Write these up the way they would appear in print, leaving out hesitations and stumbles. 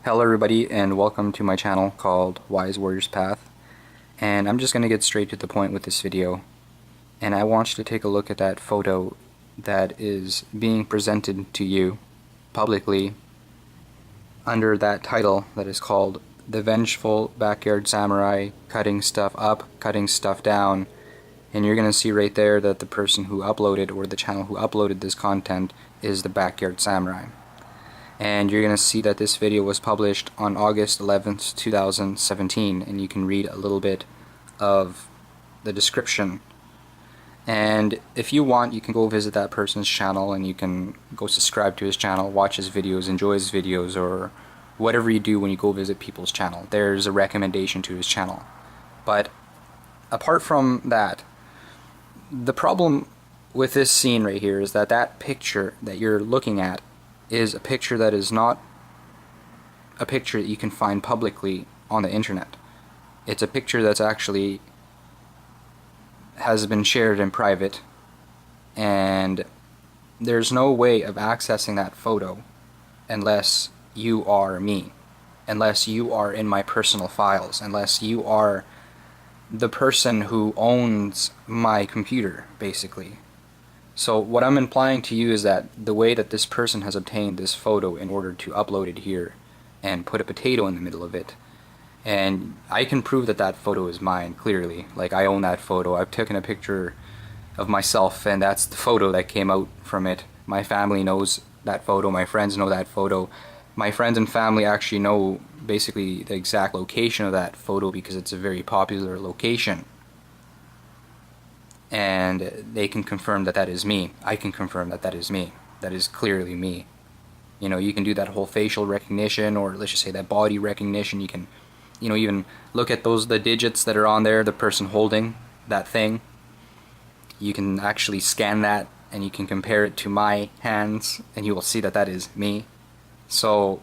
Hello everybody and welcome to my channel called Wise Warrior's Path, and I'm just going to get straight to the point with this video, and I want you to take a look at that photo that is being presented to you publicly under that title that is called The Vengeful Backyard Samurai Cutting Stuff Up, Cutting Stuff Down. And you're going to see right there that the person who uploaded, or the channel who uploaded this content, is the Backyard Samurai. And you're going to see that this video was published on August 11th, 2017, and you can read a little bit of the description. And if you want, you can go visit that person's channel and you can go subscribe to his channel, watch his videos, enjoy his videos, or whatever you do when you go visit people's channel. There's a recommendation to his channel. But apart from that, the problem with this scene right here is that that picture that you're looking at is a picture that is not a picture that you can find publicly on the internet. It's a picture that's actually has been shared in private, and there's no way of accessing that photo unless you are me, unless you are in my personal files, unless you are the person who owns my computer, basically. So what I'm implying to you is that the way that this person has obtained this photo in order to upload it here and put a potato in the middle of it, and I can prove that that photo is mine, clearly. Like, I own that photo. I've taken a picture of myself, and that's the photo that came out from it. My family knows that photo. My friends know that photo. My friends and family actually know basically the exact location of that photo because it's a very popular location. And they can confirm that that is me. I can confirm that that is me. That is clearly me. You know, you can do that whole facial recognition, or let's just say that body recognition. You can, you know, even look at the digits that are on there, the person holding that thing. You can actually scan that and you can compare it to my hands and you will see that that is me. So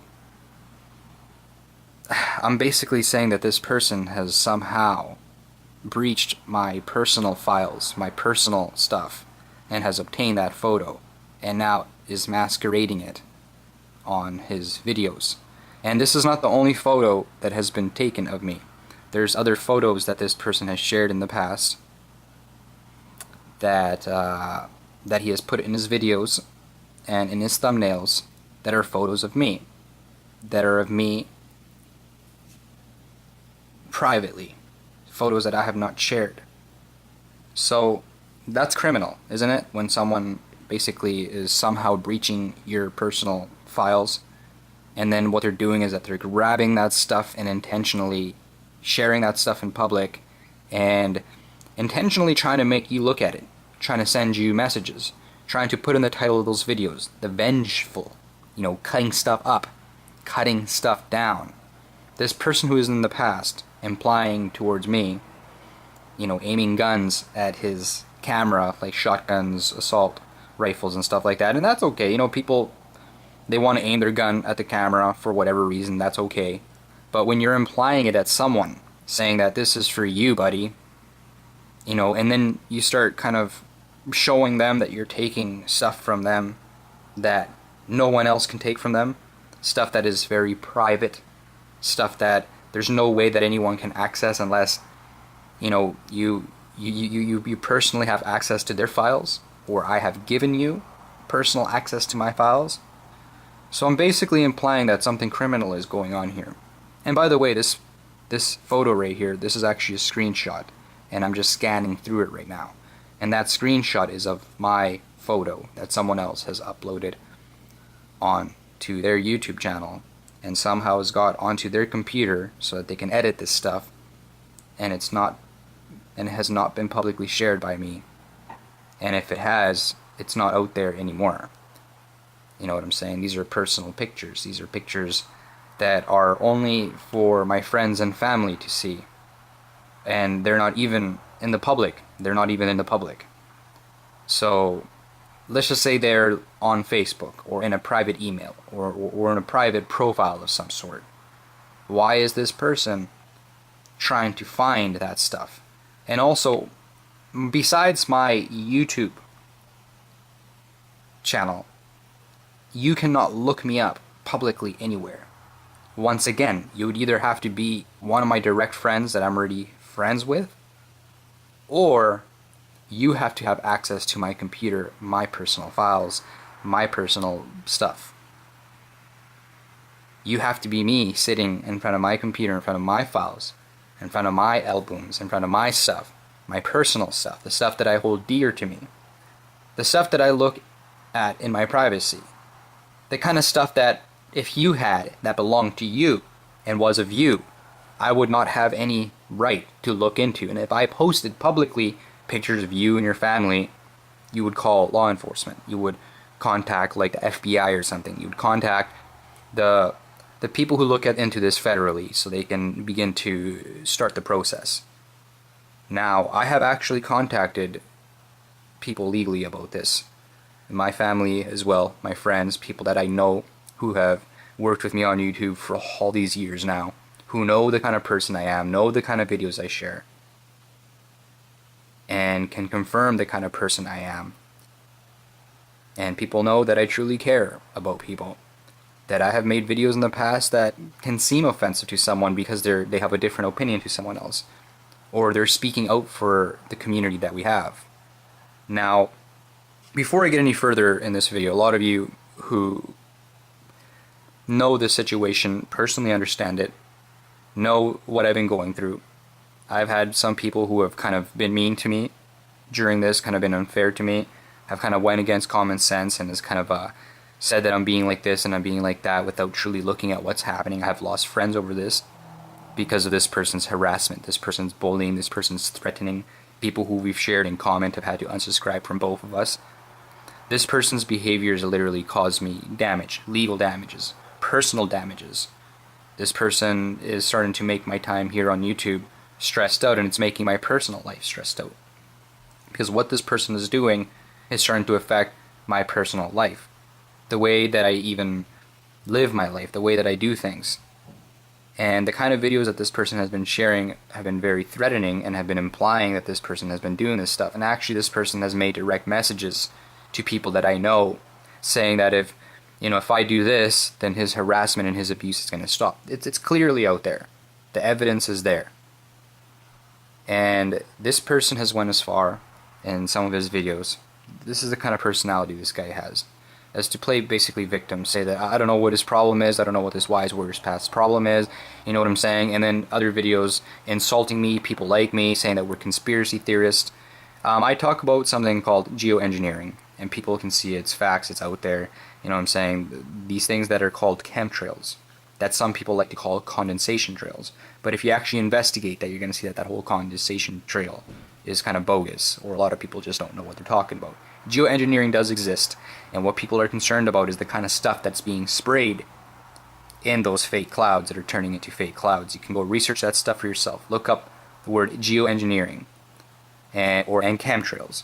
I'm basically saying that this person has somehow breached my personal files, my personal stuff, and has obtained that photo, and now is masquerading it on his videos. And this is not the only photo that has been taken of me. There's other photos that this person has shared in the past that that he has put in his videos and in his thumbnails that are photos of me, that are of me privately, photos that I have not shared. So that's criminal, isn't it? When someone basically is somehow breaching your personal files, and then what they're doing is that they're grabbing that stuff and intentionally sharing that stuff in public and intentionally trying to make you look at it, trying to send you messages, trying to put in the title of those videos, the vengeful, you know, cutting stuff up, cutting stuff down. This person who is in the past implying towards me, you know, aiming guns at his camera, like shotguns, assault rifles and stuff like that, and that's okay. You know, people, they want to aim their gun at the camera for whatever reason, that's okay. But when you're implying it at someone, saying that this is for you, buddy, you know, and then you start kind of showing them that you're taking stuff from them that no one else can take from them, stuff that is very private, stuff that there's no way that anyone can access unless, you know, you personally have access to their files, or I have given you personal access to my files. So I'm basically implying that something criminal is going on here. And by the way, this photo right here, this is actually a screenshot, and I'm just scanning through it right now. And that screenshot is of my photo that someone else has uploaded on to their YouTube channel and somehow has got onto their computer so that they can edit this stuff, and it has not been publicly shared by me. And if it has, it's not out there anymore. You know what I'm saying? These are personal pictures. These are pictures that are only for my friends and family to see. And they're not even in the public. They're not even in the public. So let's just say they're on Facebook or in a private email or in a private profile of some sort. Why is this person trying to find that stuff? And also, besides my YouTube channel, you cannot look me up publicly anywhere. Once again, you would either have to be one of my direct friends that I'm already friends with, or you have to have access to my computer, my personal files, my personal stuff. You have to be me sitting in front of my computer, in front of my files, in front of my albums, in front of my stuff, my personal stuff, the stuff that I hold dear to me, the stuff that I look at in my privacy, the kind of stuff that if you had it, that belonged to you and was of you, I would not have any right to look into. And if I posted publicly pictures of you and your family, you would call law enforcement. You would contact like the FBI or something. You would contact the people who look into this federally so they can begin to start the process. Now, I have actually contacted people legally about this. My family as well, my friends, people that I know who have worked with me on YouTube for all these years now, who know the kind of person I am, know the kind of videos I share, and can confirm the kind of person I am. And people know that I truly care about people. That I have made videos in the past that can seem offensive to someone because they have a different opinion to someone else, or they're speaking out for the community that we have. Now, before I get any further in this video, a lot of you who know this situation, personally understand it, know what I've been going through. I've had some people who have kind of been mean to me during this, kind of been unfair to me, have kind of went against common sense and has kind of said that I'm being like this and I'm being like that without truly looking at what's happening. I've lost friends over this because of this person's harassment, this person's bullying, this person's threatening. People who we've shared in comment have had to unsubscribe from both of us. This person's behaviors literally caused me damage, legal damages, personal damages. This person is starting to make my time here on YouTube stressed out, and it's making my personal life stressed out. Because what this person is doing is starting to affect my personal life. The way that I even live my life, the way that I do things. And the kind of videos that this person has been sharing have been very threatening and have been implying that this person has been doing this stuff. And actually this person has made direct messages to people that I know saying that if I do this, then his harassment and his abuse is going to stop. It's clearly out there. The evidence is there. And this person has went as far in some of his videos. This is the kind of personality this guy has. As to play basically victim, say that I don't know what his problem is, I don't know what this wise warrior's path's problem is, you know what I'm saying? And then other videos insulting me, people like me, saying that we're conspiracy theorists. I talk about something called geoengineering, and people can see it's facts, it's out there, you know what I'm saying? These things that are called chemtrails, that some people like to call condensation trails. But if you actually investigate that, you're going to see that that whole condensation trail is kind of bogus, or a lot of people just don't know what they're talking about. Geoengineering does exist, and what people are concerned about is the kind of stuff that's being sprayed in those fake clouds that are turning into fake clouds. You can go research that stuff for yourself. Look up the word geoengineering and chemtrails,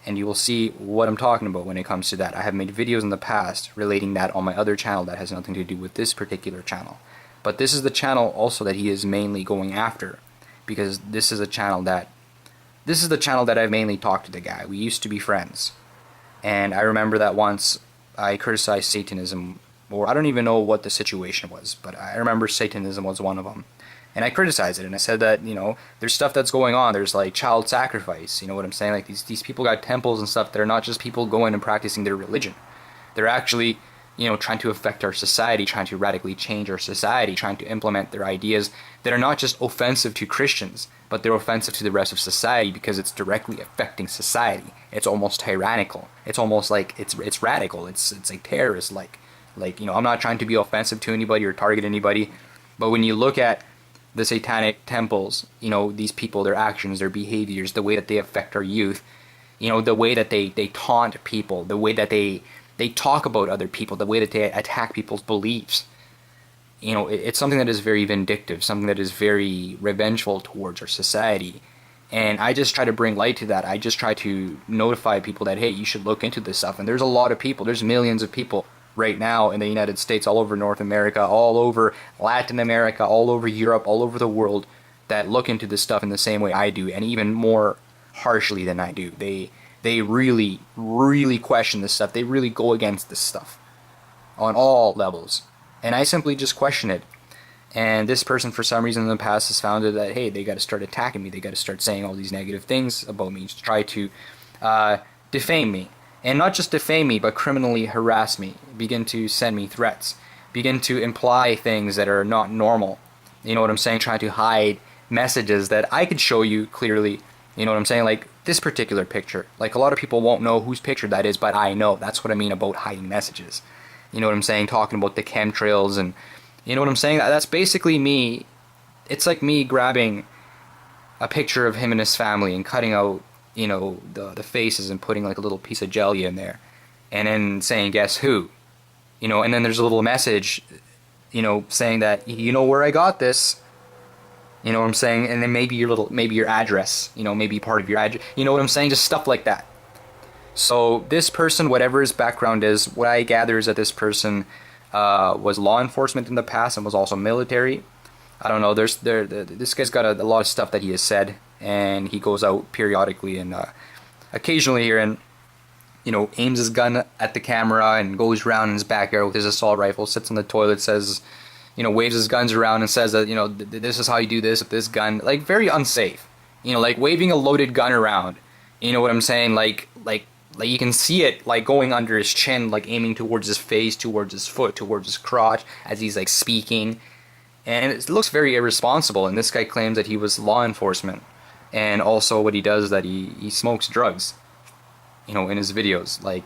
and you will see what I'm talking about when it comes to that. I have made videos in the past relating that on my other channel that has nothing to do with this particular channel. But this is the channel also that he is mainly going after, because this is the channel that I've mainly talked to the guy. We used to be friends. And I remember that once I criticized Satanism, or I don't even know what the situation was, but I remember Satanism was one of them. And I criticized it, and I said that, there's stuff that's going on. There's like child sacrifice, you know what I'm saying? Like these people got temples and stuff that are not just people going and practicing their religion. They're actually, trying to affect our society, trying to radically change our society, trying to implement their ideas that are not just offensive to Christians, but they're offensive to the rest of society because it's directly affecting society. It's almost tyrannical. It's almost like it's radical. It's like terrorist. Like I'm not trying to be offensive to anybody or target anybody, but when you look at the satanic temples, these people, their actions, their behaviors, the way that they affect our youth, the way that they taunt people, the way that they talk about other people, the way that they attack people's beliefs. It's something that is very vindictive, something that is very revengeful towards our society. And I just try to bring light to that. I just try to notify people that, hey, you should look into this stuff. And there's a lot of people, there's millions of people right now in the United States, all over North America, all over Latin America, all over Europe, all over the world, that look into this stuff in the same way I do, and even more harshly than I do. They really, really question this stuff. They really go against this stuff on all levels. And I simply just question it. And this person, for some reason in the past, has found that, hey, they got to start attacking me. They got to start saying all these negative things about me to try to defame me. And not just defame me, but criminally harass me. Begin to send me threats. Begin to imply things that are not normal. You know what I'm saying? Trying to hide messages that I could show you clearly. You know what I'm saying? Like this particular picture. Like a lot of people won't know whose picture that is, but I know. That's what I mean about hiding messages. You know what I'm saying? Talking about the chemtrails and... You know what I'm saying? That's basically me. It's like me grabbing a picture of him and his family and cutting out, you know, the faces and putting like a little piece of jelly in there. And then saying, guess who? You know, and then there's a little message, you know, saying that, you know where I got this. You know what I'm saying? And then maybe your address, you know, maybe part of your address. You know what I'm saying? Just stuff like that. So this person, whatever his background is, what I gather is that this person... was law enforcement in the past and was also military. I don't know. This guy's got a lot of stuff that he has said, and he goes out periodically and occasionally here and you know aims his gun at the camera and goes around in his backyard with his assault rifle, sits on the toilet, says, you know, waves his guns around and says that, you know, this is how you do this with this gun. Like very unsafe. You know, like waving a loaded gun around. You know what I'm saying? Like you can see it like going under his chin, like aiming towards his face, towards his foot, towards his crotch as he's like speaking. And it looks very irresponsible. And this guy claims that he was law enforcement. And also what he does is that he smokes drugs, you know, in his videos. Like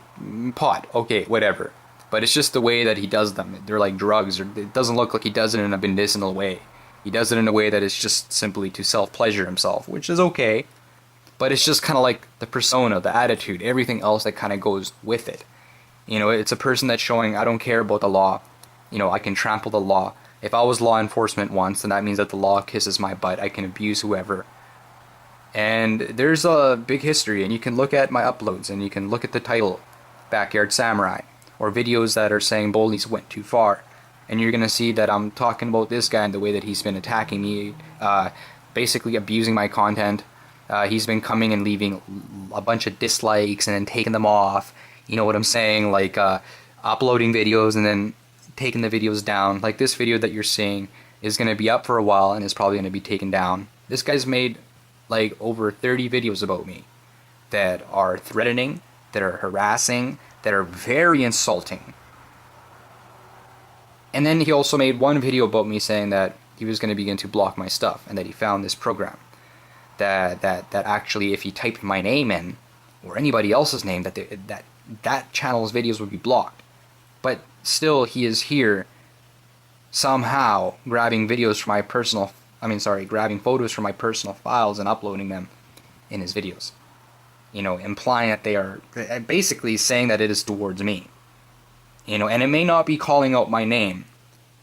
pot, okay, whatever. But it's just the way that he does them. They're like drugs. Or it doesn't look like he does it in a medicinal way. He does it in a way that is just simply to self-pleasure himself, which is okay. But it's just kind of like the persona, the attitude, everything else that kind of goes with it. You know, it's a person that's showing, I don't care about the law. You know, I can trample the law. If I was law enforcement once, then that means that the law kisses my butt. I can abuse whoever. And there's a big history, and you can look at my uploads, and you can look at the title, Backyard Samurai, or videos that are saying Bullies went too far. And you're going to see that I'm talking about this guy and the way that he's been attacking me, basically abusing my content. He's been coming and leaving a bunch of dislikes and then taking them off. You know what I'm saying? Like uploading videos and then taking the videos down. Like this video that you're seeing is going to be up for a while and is probably going to be taken down. This guy's made like over 30 videos about me that are threatening, that are harassing, that are very insulting. And then he also made one video about me saying that he was going to begin to block my stuff and that he found this program. That actually, if he typed my name in or anybody else's name, that channel's videos would be blocked. But still, he is here somehow grabbing videos from my personal. Grabbing photos from my personal files and uploading them in his videos. You know, implying that they are basically saying that it is towards me. You know, and it may not be calling out my name,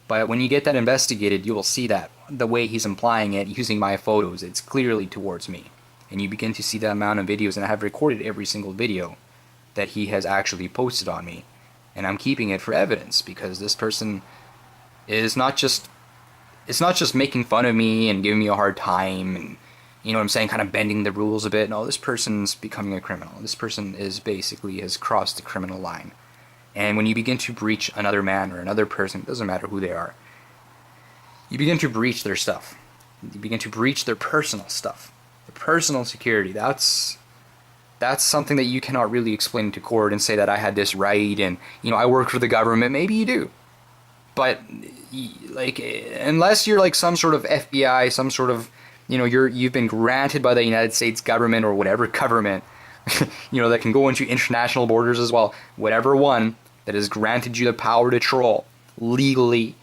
but when you get that investigated, you will see that. The way he's implying it, using my photos, it's clearly towards me. And you begin to see the amount of videos, and I have recorded every single video that he has actually posted on me. And I'm keeping it for evidence, because this person is not just... It's not just making fun of me and giving me a hard time and, you know what I'm saying, kind of bending the rules a bit. No, this person's becoming a criminal. This person is basically has crossed the criminal line. And when you begin to breach another man or another person, it doesn't matter who they are, you begin to breach their stuff. You begin to breach their personal stuff. Their personal security. That's something that you cannot really explain to court and say that I had this right and, you know, I work for the government. Maybe you do. But, like, unless you're like some sort of FBI, some sort of, you know, you've been granted by the United States government or whatever government, you know, that can go into international borders as well, whatever one that has granted you the power to troll legally,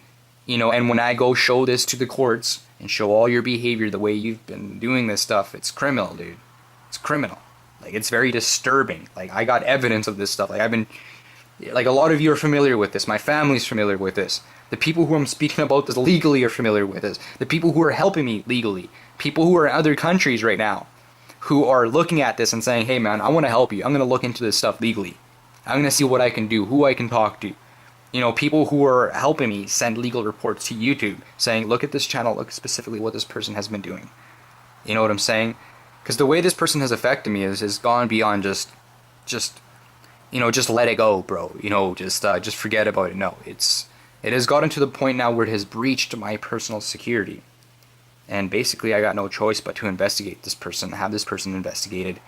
you know, and when I go show this to the courts and show all your behavior the way you've been doing this stuff, it's criminal, dude. It's criminal. Like, it's very disturbing. Like, I got evidence of this stuff. Like, like, a lot of you are familiar with this. My family's familiar with this. The people who I'm speaking about this legally are familiar with this. The people who are helping me legally. People who are in other countries right now who are looking at this and saying, hey, man, I want to help you. I'm going to look into this stuff legally. I'm going to see what I can do, who I can talk to. You know, people who are helping me send legal reports to YouTube saying, look at this channel, look specifically what this person has been doing. You know what I'm saying? Because the way this person has affected me is gone beyond just, you know, just let it go, bro. You know, just forget about it. No, it's It has gotten to the point now where it has breached my personal security. And basically I got no choice but to investigate this person, have this person investigated.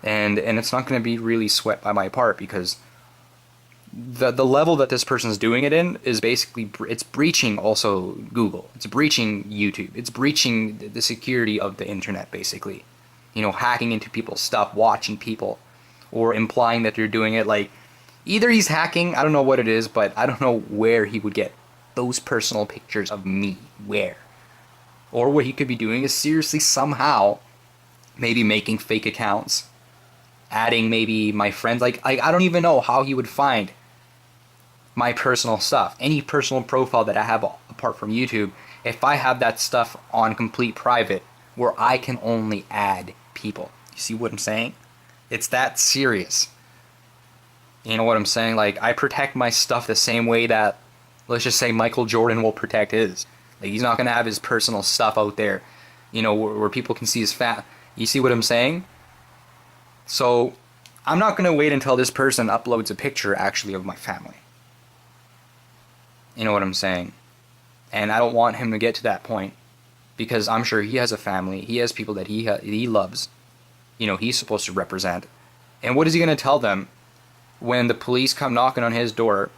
And it's not going to be really sweat by my part, because the level that this person is doing it in is basically, it's breaching also Google. It's breaching YouTube. It's breaching the security of the internet, basically. You know, hacking into people's stuff, watching people, or implying that they're doing it. Like, either he's hacking, I don't know what it is, but I don't know where he would get those personal pictures of me. Where? Or what he could be doing is seriously somehow maybe making fake accounts, adding maybe my friends. Like I don't even know how he would find my personal stuff, any personal profile that I have apart from YouTube, if I have that stuff on complete private where I can only add people. You see what I'm saying? It's that serious. You know what I'm saying? Like, I protect my stuff the same way that, let's just say, Michael Jordan will protect his. Like, he's not going to have his personal stuff out there, you know, where people can see his fat. You see what I'm saying? So, I'm not going to wait until this person uploads a picture, actually, of my family. You know what I'm saying? And I don't want him to get to that point, because I'm sure he has a family. He has people that he loves. You know, he's supposed to represent. And what is he going to tell them when the police come knocking on his door,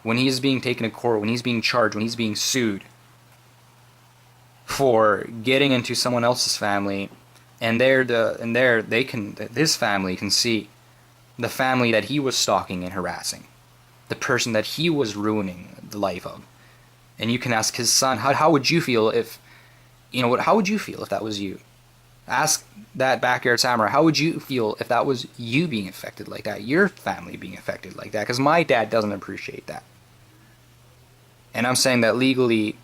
when he's being taken to court, when he's being charged, when he's being sued for getting into someone else's family, and this family can see the family that he was stalking and harassing, the person that he was ruining the life of. And you can ask his son, how would you feel if, you know what, how would you feel if that was you? Ask that backyard samurai, how would you feel if that was you being affected like that, your family being affected like that? Because my dad doesn't appreciate that. And I'm saying that legally,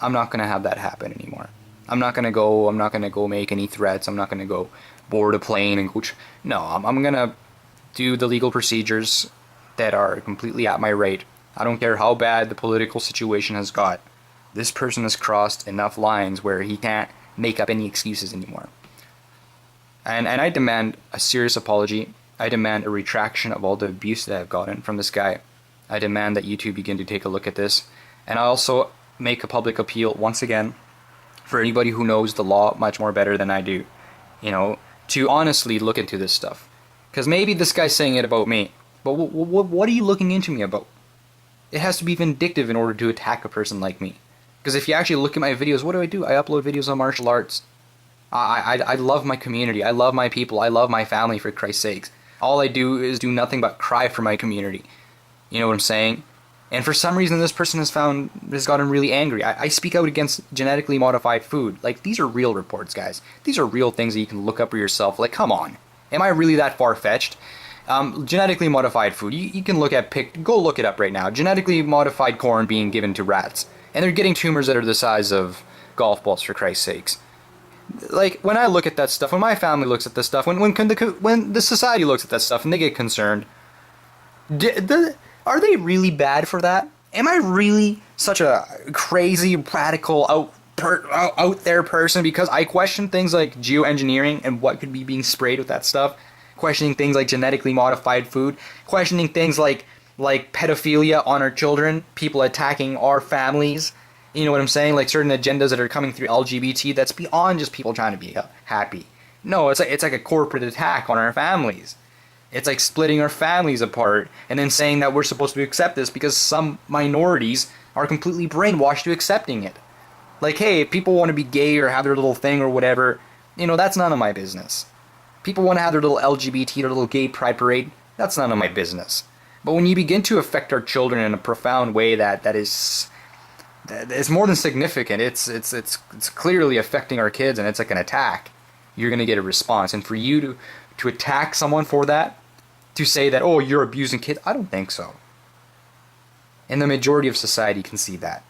I'm not going to have that happen anymore. I'm not going to go make any threats. I'm not going to go board a plane and go... No, I'm going to do the legal procedures that are completely at my right. I don't care how bad the political situation has got. This person has crossed enough lines where he can't make up any excuses anymore. And I demand a serious apology. I demand a retraction of all the abuse that I've gotten from this guy. I demand that YouTube begin to take a look at this. And I also make a public appeal once again for anybody who knows the law much more better than I do, you know, to honestly look into this stuff. Because maybe this guy's saying it about me, but what are you looking into me about? It has to be vindictive in order to attack a person like me. Because if you actually look at my videos, what do? I upload videos on martial arts. I love my community. I love my people. I love my family, for Christ's sakes. All I do is do nothing but cry for my community. You know what I'm saying? And for some reason, this person has gotten really angry. I speak out against genetically modified food. Like, these are real reports, guys. These are real things that you can look up for yourself. Like, come on. Am I really that far-fetched? Genetically modified food. You can go look it up right now. Genetically modified corn being given to rats. And they're getting tumors that are the size of golf balls, for Christ's sakes. Like, when I look at that stuff, when my family looks at this stuff, when the society looks at that stuff and they get concerned, are they really bad for that? Am I really such a crazy, radical, out there person because I question things like geoengineering and what could be being sprayed with that stuff? Questioning things like genetically modified food? Questioning things like pedophilia on our children? People attacking our families? You know what I'm saying? Like certain agendas that are coming through LGBT that's beyond just people trying to be happy. No, it's like a corporate attack on our families. It's like splitting our families apart and then saying that we're supposed to accept this because some minorities are completely brainwashed to accepting it. Like, hey, if people want to be gay or have their little thing or whatever, you know, that's none of my business. People want to have their little LGBT, their little gay pride parade, that's none of my business. But when you begin to affect our children in a profound way that is more than significant, it's clearly affecting our kids and it's like an attack, you're going to get a response. And for you to attack someone for that, to say that, oh, you're abusing kids, I don't think so. And the majority of society can see that.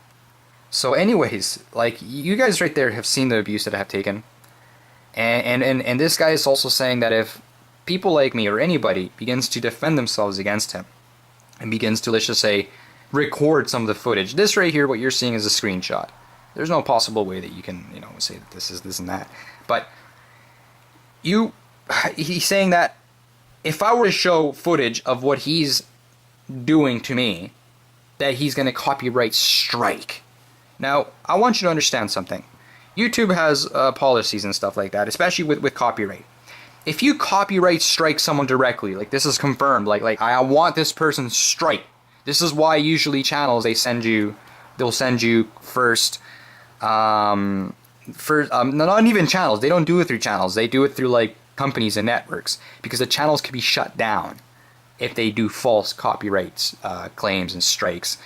So anyways, like, you guys right there have seen the abuse that I have taken. And this guy is also saying that if people like me or anybody begins to defend themselves against him, and begins to, let's just say, record some of the footage, this right here, what you're seeing is a screenshot. There's no possible way that you can, you know, say that this is this and that. But he's saying that if I were to show footage of what he's doing to me, that he's going to copyright strike. Now, I want you to understand something. YouTube has policies and stuff like that, especially with copyright. If you copyright strike someone directly, like this is confirmed, like I want this person strike. This is why usually channels they'll send you first. Not even channels. They don't do it through channels. They do it through like companies and networks, because the channels can be shut down if they do false copyright claims and strikes.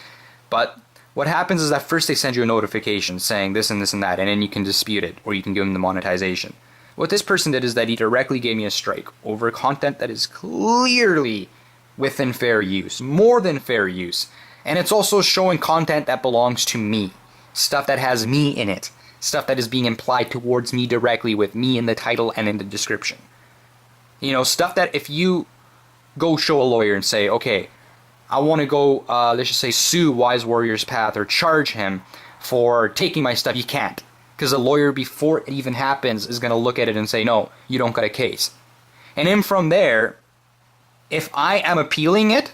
But what happens is that first they send you a notification saying this and this and that, and then you can dispute it, or you can give them the monetization. What this person did is that he directly gave me a strike over content that is clearly within fair use, more than fair use. And it's also showing content that belongs to me, stuff that has me in it, stuff that is being implied towards me directly with me in the title and in the description. You know, stuff that if you go show a lawyer and say, okay, I want to go, let's just say, sue Wise Warrior's Path or charge him for taking my stuff, you can't. Because a lawyer, before it even happens, is going to look at it and say, no, you don't got a case. And then from there, if I am appealing it,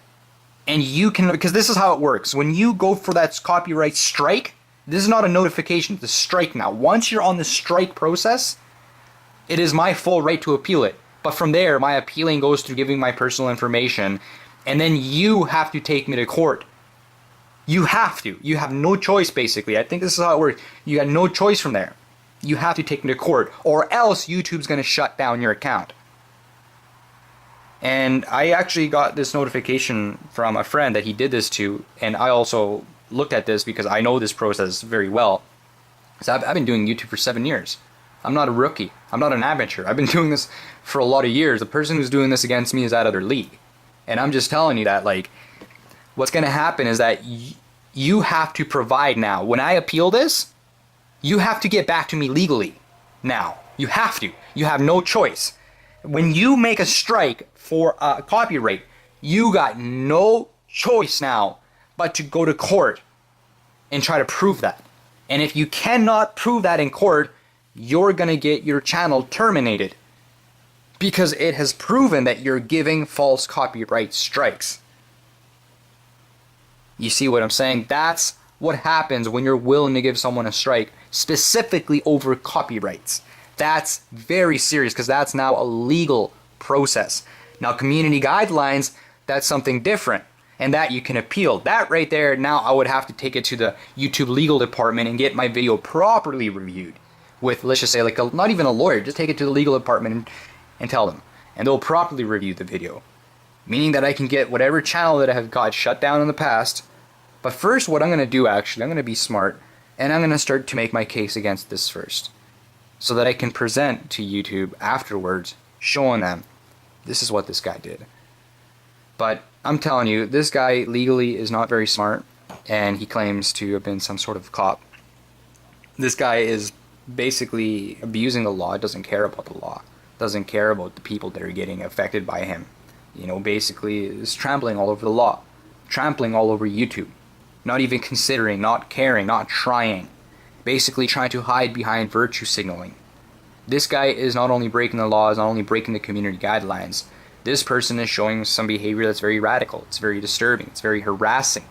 and you can, because this is how it works. When you go for that copyright strike, this is not a notification, it's a strike now. Once you're on the strike process, it is my full right to appeal it. But from there, my appealing goes through giving my personal information, and then you have to take me to court. You have to. You have no choice, basically. I think this is how it works. You got no choice from there. You have to take me to court, or else YouTube's going to shut down your account. And I actually got this notification from a friend that he did this to, and I also looked at this because I know this process very well. So I've been doing YouTube for 7 years. I'm not a rookie. I'm not an amateur. I've been doing this for a lot of years. The person who's doing this against me is out of their league. And I'm just telling you that, like, what's going to happen is that you have to provide now. When I appeal this, you have to get back to me legally now. You have to. You have no choice. When you make a strike for copyright, you got no choice now but to go to court and try to prove that. And if you cannot prove that in court, you're going to get your channel terminated, because it has proven that you're giving false copyright strikes. You see what I'm saying? That's what happens when you're willing to give someone a strike, specifically over copyrights. That's very serious, because that's now a legal process. Now, community guidelines, that's something different, and that you can appeal. That right there, now I would have to take it to the YouTube legal department and get my video properly reviewed with, let's just say, like not even a lawyer, just take it to the legal department and tell them, and they'll properly review the video, meaning that I can get whatever channel that I have got shut down in the past. But first, what I'm going to do, actually, I'm going to be smart, and I'm going to start to make my case against this first, so that I can present to YouTube afterwards, showing them this is what this guy did. But I'm telling you, this guy legally is not very smart, and he claims to have been some sort of cop. This guy is basically abusing the law, doesn't care about the law, doesn't care about the people that are getting affected by him. You know, basically is trampling all over the law, trampling all over YouTube, not even considering, not caring, not trying, basically trying to hide behind virtue signaling. This guy is not only breaking the law, is not only breaking the community guidelines, this person is showing some behavior that's very radical, it's very disturbing, it's very harassing,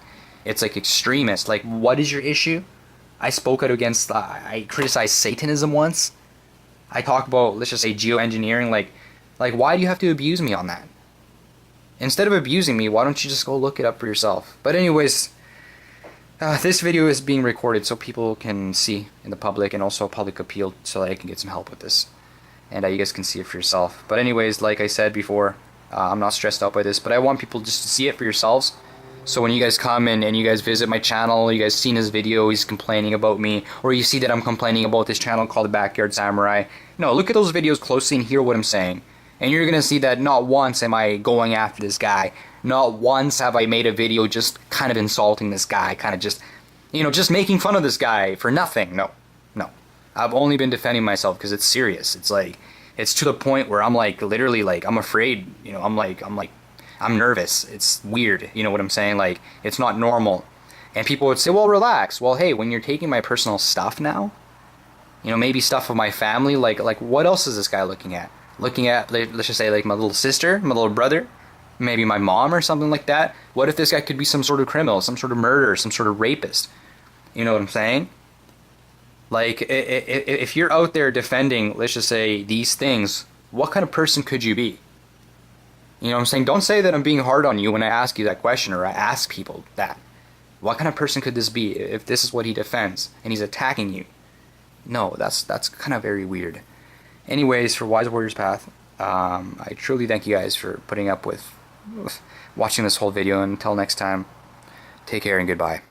it's like extremist. Like, what is your issue? I spoke out against, I criticized Satanism once. I talk about, let's just say, geoengineering. Like why do you have to abuse me on that? Instead of abusing me, why don't you just go look it up for yourself? But anyways, this video is being recorded so people can see in the public, and also a public appeal so that I can get some help with this. And you guys can see it for yourself. But anyways, like I said before, I'm not stressed out by this, but I want people just to see it for yourselves. So when you guys come and you guys visit my channel, you guys seen his video, he's complaining about me, or you see that I'm complaining about this channel called The Backyard Samurai. No, look at those videos closely and hear what I'm saying. And you're going to see that not once am I going after this guy. Not once have I made a video just kind of insulting this guy, kind of just, you know, just making fun of this guy for nothing. No. I've only been defending myself because it's serious. It's like, it's to the point where I'm like, literally, like, I'm afraid, you know, I'm nervous. It's weird, you know what I'm saying? Like, it's not normal. And people would say, well, relax. Well, hey, when you're taking my personal stuff now, you know, maybe stuff of my family, like what else is this guy looking at? Looking at, let's just say, like, my little sister, my little brother? Maybe my mom or something like that. What if this guy could be some sort of criminal, some sort of murderer, some sort of rapist? You know what I'm saying? Like, if you're out there defending, let's just say, these things, what kind of person could you be? You know what I'm saying? Don't say that I'm being hard on you when I ask you that question, or I ask people that. What kind of person could this be if this is what he defends and he's attacking you? No, that's kind of very weird. Anyways, for Wise Warriors Path, I truly thank you guys for putting up with watching this whole video. Until next time, take care and goodbye.